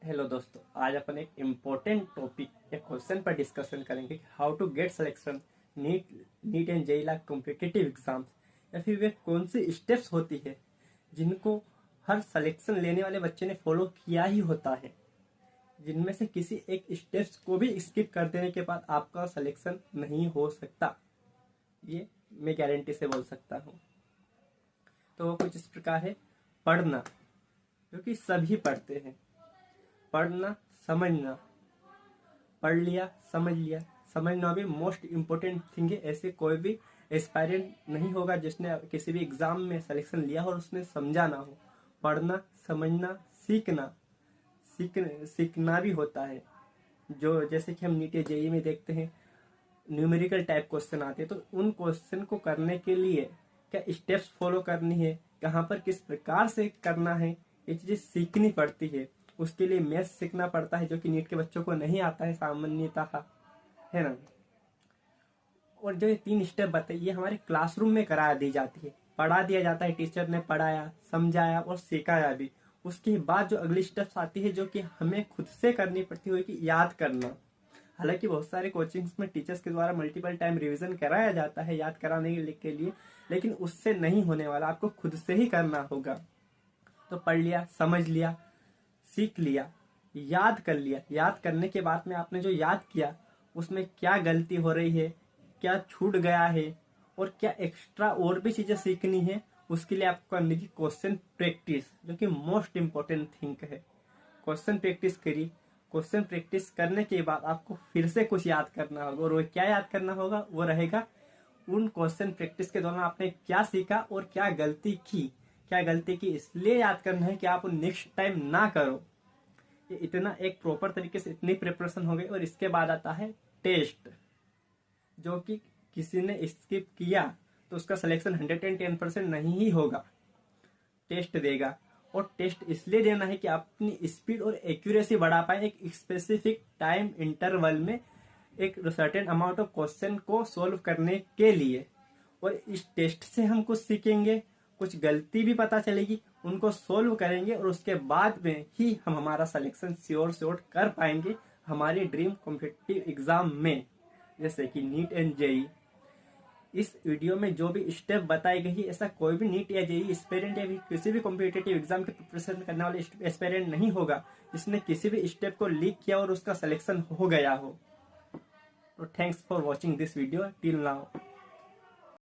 Hello दोस्तों, आज अपन एक इम्पोर्टेंट टॉपिक या क्वेश्चन पर डिस्कशन करेंगे। How to get selection NEET and JEE like competitive exams, या फिर वे कौन सी स्टेप्स होती है जिनको हर सिलेक्शन लेने वाले बच्चे ने फॉलो किया ही होता है, जिनमें से किसी एक स्टेप्स को भी स्किप कर देने के बाद आपका सिलेक्शन नहीं हो सकता। ये मैं गारंटी से बोल सकता हूँ। तो वो कुछ इस प्रकार है। पढ़ना, क्योंकि सभी पढ़ते हैं। पढ़ना, समझना, पढ़ लिया, समझना भी मोस्ट इम्पोर्टेंट थिंग है। ऐसे कोई भी एस्पायरेंट नहीं होगा जिसने किसी भी एग्जाम में सिलेक्शन लिया हो और उसने समझा ना हो। पढ़ना, समझना, सीखना भी होता है। जो जैसे कि हम नीट या जेईई में देखते हैं, न्यूमेरिकल टाइप क्वेश्चन आते हैं, तो उन क्वेश्चन को करने के लिए क्या स्टेप्स फॉलो करनी है, कहाँ पर किस प्रकार से करना है, ये चीजें सीखनी पड़ती है। उसके लिए मैथ्स सीखना पड़ता है, जो कि नीट के बच्चों को नहीं आता है सामान्यतः, है ना। और जो ये 3 स्टेप बताइए, ये हमारे क्लासरूम में करा दी जाती है, पढ़ा दिया जाता है, टीचर ने पढ़ाया, समझाया और सिखाया भी। उसके बाद जो अगली स्टेप्स आती है, जो कि हमें खुद से करनी पड़ती है, कि याद करना। हालांकि बहुत सारे कोचिंग्स में टीचर्स के द्वारा मल्टीपल टाइम रिवीजन कराया जाता है याद कराने के लिए, लेकिन उससे नहीं होने वाला, आपको खुद से ही करना होगा। तो पढ़ लिया, समझ लिया, सीख लिया, याद कर लिया। याद करने के बाद में आपने जो याद किया उसमें क्या गलती हो रही है, क्या छूट गया है, और क्या एक्स्ट्रा और भी चीजें सीखनी है, उसके लिए आपको करने की क्वेश्चन प्रैक्टिस, जो कि मोस्ट इम्पोर्टेंट थिंग है। क्वेश्चन प्रैक्टिस करी। क्वेश्चन प्रैक्टिस करने के बाद आपको फिर से कुछ याद करना होगा, और वो क्या याद करना होगा, वो रहेगा उन क्वेश्चन प्रैक्टिस के दौरान आपने क्या सीखा और क्या गलती की। क्या गलती की इसलिए याद करना है कि आप नेक्स्ट टाइम ना करो। ये इतना एक प्रॉपर तरीके से इतनी प्रिपरेशन हो गई। और इसके बाद आता है टेस्ट, जो कि किसी ने स्किप किया तो उसका सिलेक्शन 110% नहीं ही होगा। टेस्ट देगा, और टेस्ट इसलिए देना है कि अपनी स्पीड और एक्यूरेसी बढ़ा पाए एक स्पेसिफिक टाइम इंटरवल में, एक सर्टेन अमाउंट ऑफ क्वेश्चन को सोल्व करने के लिए। और इस टेस्ट से हम कुछ सीखेंगे, कुछ गलती भी पता चलेगी, उनको सोल्व करेंगे, और उसके बाद में ही हम हमारा सिलेक्शन श्योर कर पाएंगे हमारी ड्रीम कॉम्पिटिटिव एग्जाम में, जैसे कि नीट एंड जेईई। इस वीडियो में जो भी स्टेप बताई गई, ऐसा कोई भी नीट या जेईई एस्पिरेंट या भी किसी भी कॉम्पिटिटिव एग्जाम की प्रिपरेशन करने वाले एस्पिरेंट नहीं होगा जिसने किसी भी स्टेप को लीक किया और उसका सिलेक्शन हो गया हो। तो thanks for watching this video till now.